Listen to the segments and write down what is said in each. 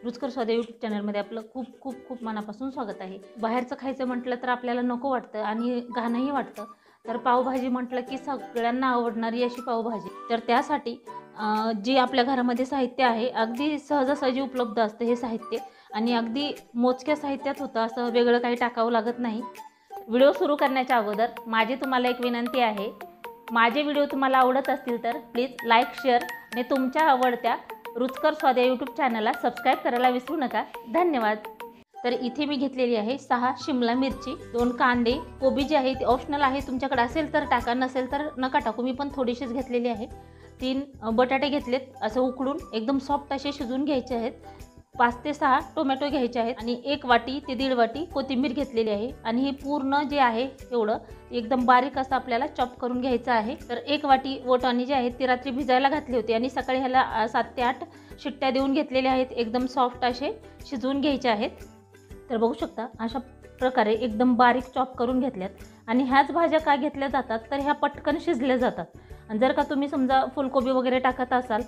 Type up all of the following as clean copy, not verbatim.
रुचकर स्वाद यूट्यूब चॅनलमध्ये आपलं खूप खूप खूप मनापासून स्वागत आहे। बाहेरचं खायचं म्हटलं तर आपल्याला नको वाटतं आणि घाणही वाटतं। तर पावभाजी म्हटलं की सगळ्यांना आवडणारी अशी पावभाजी। तर त्यासाठी जी आपल्या घरामध्ये साहित्य आहे अगदी सहजासहजी उपलब्ध असतं हे साहित्य आणि अगदी मोजक्या साहित्यात होतं, असं वेगळं काही टाकावं लागत नाही। व्हिडिओ सुरू करण्याच्या अगोदर माझी तुम्हाला एक विनंती आहे, माझे व्हिडिओ तुम्हाला आवडत असतील तर प्लीज लाईक, शेअर आणि तुमच्या आवडत्या रुचकर स्वाद यूट्यूब चॅनलला सबस्क्राईब करायला विसरू नका। धन्यवाद। तर इथे मी घेतलेली आहे 6 शिमला मिरची, 2 कांदे, कोबी जी आहे ती ऑप्शनल आहे, तुमच्याकडे असेल तर टाका, नसेल तर नका टाकू, मी पण थोडीशीच घेतलेली आहे। 3 बटाटे घेतलेत, असं उकडून एकदम सॉफ्ट असे शिजवून घ्यायचे आहेत। 5 ते 6 टोमॅटो घ्यायचे आहेत आणि 1 वाटी ते 1.5 वाटी कोथिंबीर घेतलेली आहे आणि हे पूर्ण जे आहे एवढं एकदम बारीक असं आपल्याला चॉप करून घ्यायचं आहे। तर 1 वाटी वाटाणे जे आहेत ती रात्री भिजायला घातली होती आणि सकाळी ह्याला 7 ते 8 शिट्ट्या देऊन घेतलेल्या आहेत, एकदम सॉफ्ट असे शिजवून घ्यायचे आहेत। तर बघू शकता अशा प्रकारे एकदम बारीक चॉप करून घेतल्यात आणि ह्याच भाज्या का घेतल्या जातात तर ह्या पटकन शिजल्या जातात। आणि जर का तुम्ही समजा फुलकोबी वगैरे टाकत असाल,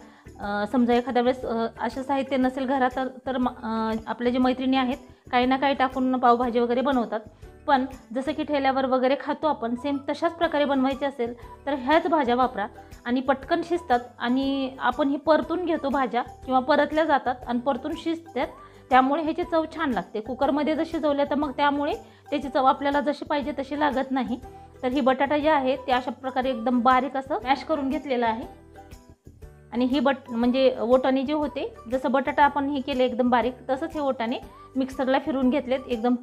समजा एखाद्या वेळेस असं साहित्य नसेल घरात तर आपले जे मैत्रिणी आहेत काही ना काही टाकून पावभाजी वगैरे बनवतात, पण जसं की ठेल्यावर वगैरे खातो आपण सेम तशाच प्रकारे बनवायचे असेल तर ह्याच भाज्या वापरा आणि पटकन शिजतात आणि आपण ही परतून घेतो भाज्या किंवा परतल्या जातात आणि परतून शिजतात, त्यामुळे ह्याची चव छान लागते। कुकरमध्ये जर शिजवल्या तर मग त्यामुळे त्याची चव आपल्याला जशी पाहिजे तशी लागत नाही। तर ही बटाटा जे आहे ते अशा प्रकारे एकदम बारीक असं मॅश करून घेतलेलं आहे आणि ही म्हणजे वाटाणे जे होते जसं बटाटा आपण हे केले एकदम बारीक, तसंच हे वाटाणे मिक्सरला फिरून घेतलेत, एकदम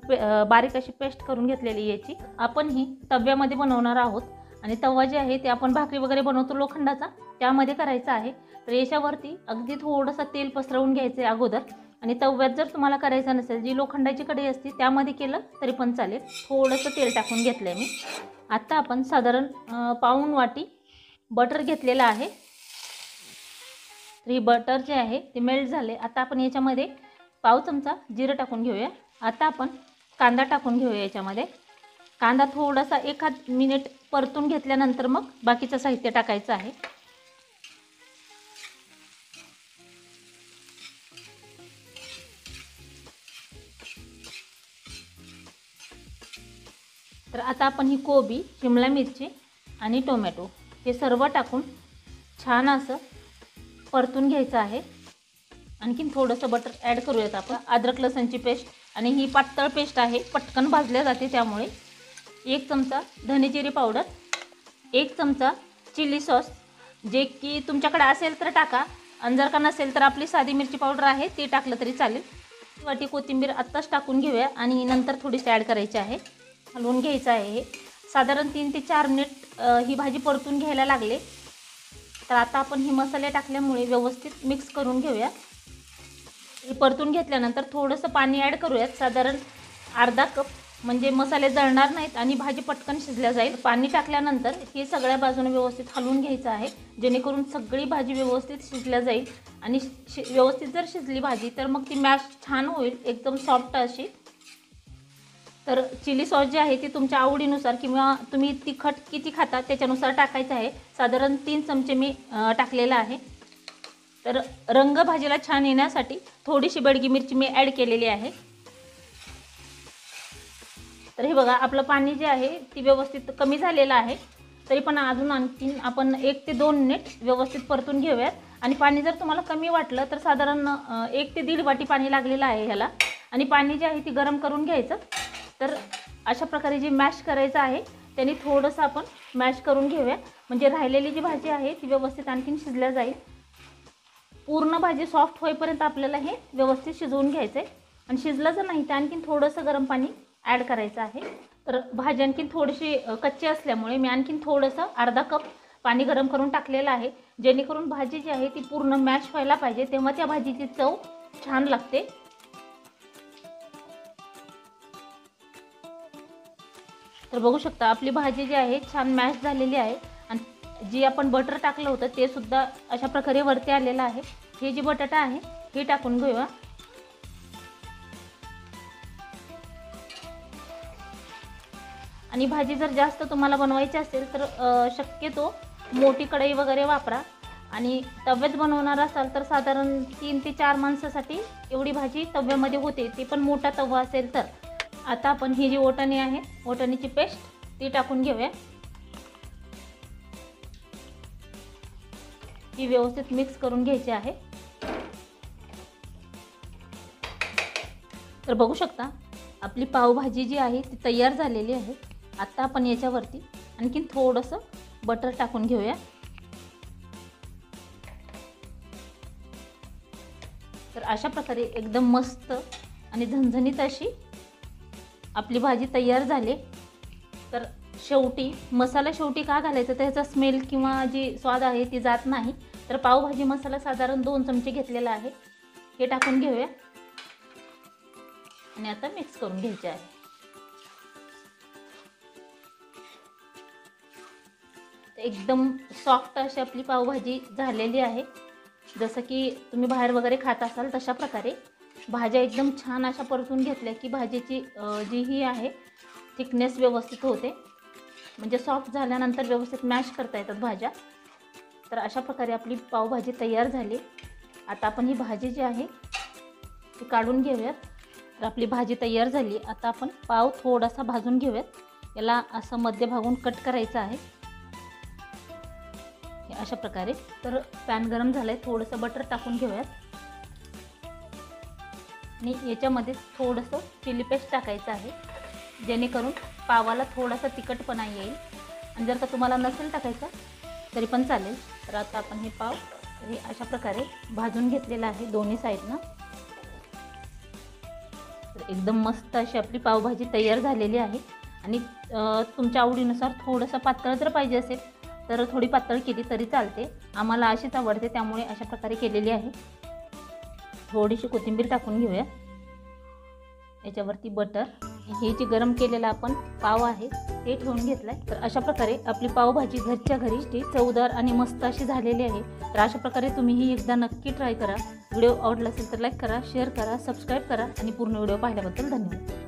बारीक अशी पेस्ट करून घेतलेली याची। आपण ही तव्यामध्ये बनवणार आहोत आणि तवा जे आहे ते आपण भाकरी वगैरे बनवतो लोखंडाचा त्यामध्ये करायचा आहे। तर याच्यावरती अगदी थोडंसं तेल पसरवून घ्यायचं आहे अगोदर आणि तव्यात जर तुम्हाला करायचं नसेल, जी लोखंडाची कढई असते त्यामध्ये केलं तरी पण चालेल। थोडंसं तेल टाकून घेतलं आहे मी। आता आपण साधारण पाऊण वाटी बटर घेतलेलं आहे। तर ही बटर जे आहे ते मेल्ट झाले। आता आपण याच्यामध्ये पाव चमचा जिरं टाकून घेऊया। आता आपण कांदा टाकून घेऊया याच्यामध्ये। कांदा थोडासा 1 मिनिट परतून घेतल्यानंतर मग बाकीचं साहित्य टाकायचं आहे। तर आता आपण ही कोबी, शिमला मिरची आणि टोमॅटो हे सर्व टाकून छान असं परतून घ्यायचं आहे। आणखीन थोडंसं बटर ॲड करूयात आपण। अद्रक लसणची पेस्ट आणि ही पातळ पेस्ट आहे, पटकन भाजल्या जाते त्यामुळे। 1 चमचा धने जिरे पावडर, 1 चमचा चिली सॉस, जे की तुमच्याकडे असेल तर टाका आणि जर का नसेल तर आपली साधी मिरची पावडर आहे ती टाकलं तरी चालेल। वाटी कोथिंबीर आत्ताच टाकून घेऊया आणि नंतर थोडीशी ॲड करायची आहे। हलवून घ्यायचं आहे हे साधारण 3 ते 4 मिनिट ही भाजी परतून घ्यायला लागले। तर आता आपण ही मसाले टाकल्यामुळे व्यवस्थित मिक्स करून घेऊया। परतून घेतल्यानंतर थोडंसं पाणी ॲड करूयात, साधारण अर्धा कप, म्हणजे मसाले जळणार नाहीत आणि भाजी पटकन शिजल्या जाईल। पाणी टाकल्यानंतर हे सगळ्या बाजूने व्यवस्थित हलवून घ्यायचं आहे, जेणेकरून सगळी भाजी व्यवस्थित शिजल्या जाईल आणि व्यवस्थित जर शिजली भाजी तर मग ती मॅश छान होईल, एकदम सॉफ्ट अशी। तर चिली सॉस जे आहे ती तुमच्या आवडीनुसार किंवा तुम्ही तिखट किती खाता त्याच्यानुसार टाकायचं आहे। साधारण 3 चमचे मी टाकलेला आहे। तर रंग भाजीला छान येण्यासाठी थोडीशी बेडगी मिरची मी ॲड केलेली आहे। तर हे बघा आपलं पाणी जे आहे ती व्यवस्थित कमी झालेलं आहे, तरी पण अजून आणखीन आपण 1 ते 2 मिनिट व्यवस्थित परतून घेऊयात। आणि पाणी जर तुम्हाला कमी वाटलं तर साधारण 1 ते 1.5 वाटी पाणी लागलेलं आहे ह्याला आणि पाणी जे आहे ती गरम करून घ्यायचं। तर अशा प्रकारे जे मॅश करायचं आहे त्याने थोडंसं आपण मॅश करून घेऊया, म्हणजे राहिलेली जी भाजी आहे ती व्यवस्थित आणखीन शिजल्या जाईल। पूर्ण भाजी सॉफ्ट होईपर्यंत आपल्याला हे व्यवस्थित शिजवून घ्यायचं आहे आणि शिजलं जर नाही तर आणखीन थोडंसं गरम पाणी ॲड करायचं आहे। तर भाजी आणखीन थोडीशी कच्ची असल्यामुळे मी आणखीन थोडंसं अर्धा कप पाणी गरम करून टाकलेलं आहे, जेणेकरून भाजी जी आहे ती पूर्ण मॅश व्हायला पाहिजे, तेव्हा त्या भाजीची चव छान लागते। तर बघू शकता आपली भाजी जी आहे छान मॅश झालेली आहे आणि जी आपण बटर टाकलं होतं ते सुद्धा अशा प्रकारे वरती आलेलं आहे। हे जी बटाटा आहे हे टाकून घेऊया आणि भाजी जर जास्त तुम्हाला बनवायची असेल तर शक्यतो मोठी कढई वगैरे वापरा आणि तव्यात बनवणार असाल तर साधारण 3 ते 4 माणसासाठी एवढी भाजी तव्यामध्ये होते, ते पण मोठा तवा असेल तर. आता आपण ही जी वाटाणे आहे, वाटाण्याची पेस्ट ती टाकून घेऊया. ही व्यवस्थित मिक्स करून घ्यायची आहे. तर बघू शकता आपली पावभाजी जी आहे ती तयार झालेली आहे. आता आपण याच्यावरती आणखीन थोडंसं बटर टाकून घेऊया. तर अशा प्रकारे एकदम मस्त आणि झणझणीत अशी आपली भाजी तयार झाली. तर शेवटी मसाला का घालायचा, तर ह्याचा स्मेल किंवा जी स्वाद आहे ती जात नाही. तर पावभाजी मसाला साधारण 2 चमचे घेतलेला आहे, हे टाकून घेऊया आणि आता मिक्स करून घ्यायचे आहे. एकदम सॉफ्ट अशी आपली पावभाजी झालेली आहे. जसं की तुम्ही बाहेर वगैरे खात असाल तशा प्रकारे भाज्या एकदम छान अशा परतून घेतल्या की भाजीची जी ही आहे थिकनेस व्यवस्थित होते, म्हणजे सॉफ्ट झाल्यानंतर व्यवस्थित मॅश करता येतात भाज्या. तर अशा प्रकारे आपली पावभाजी तयार झाली. आता आपण ही भाजी जी आहे ती काढून घेऊयात. तर आपली भाजी तयार झाली. आता आपण पाव थोडासा भाजून घेऊयात. याला असं मध्यभागून कट करायचं आहे अशा प्रकारे. तर पॅन गरम झालाय, थोडंसं बटर टाकून घेऊयात आणि याच्यामध्ये थोडंसं चिली पेस्ट टाकायचं आहे, जेणेकरून पावाला थोडासा तिखटपणा येईल. आणि जर का तुम्हाला नसेल टाकायचं तरी पण चालेल. तर आता आपण हे पाव हे अशा प्रकारे भाजून घेतलेलं आहे दोन्ही साईडनं. तर एकदम मस्त अशी आपली पावभाजी तयार झालेली आहे. आणि तुमच्या आवडीनुसार थोडंसं पातळ जर पाहिजे असेल तर थोडी पातळ केली तरी चालते. आम्हाला अशीच आवडते, त्यामुळे अशा प्रकारे केलेली आहे. थोडीशी कोथिंबीर टाकून घेऊया. याच्यावरती बटर, हे जे गरम केलेला आपण पाव आहे ते ठेवून घेतलाय. तर अशा प्रकारे आपली पावभाजी घरच्या घरी चवदार आणि मस्त अशी झालेली आहे. तर अशा प्रकारे तुम्हीही एकदा नक्की ट्राय करा. व्हिडिओ आवडला असेल तर लाईक करा, शेअर करा, सबस्क्राईब करा आणि पूर्ण व्हिडिओ पाहिल्याबद्दल धन्यवाद.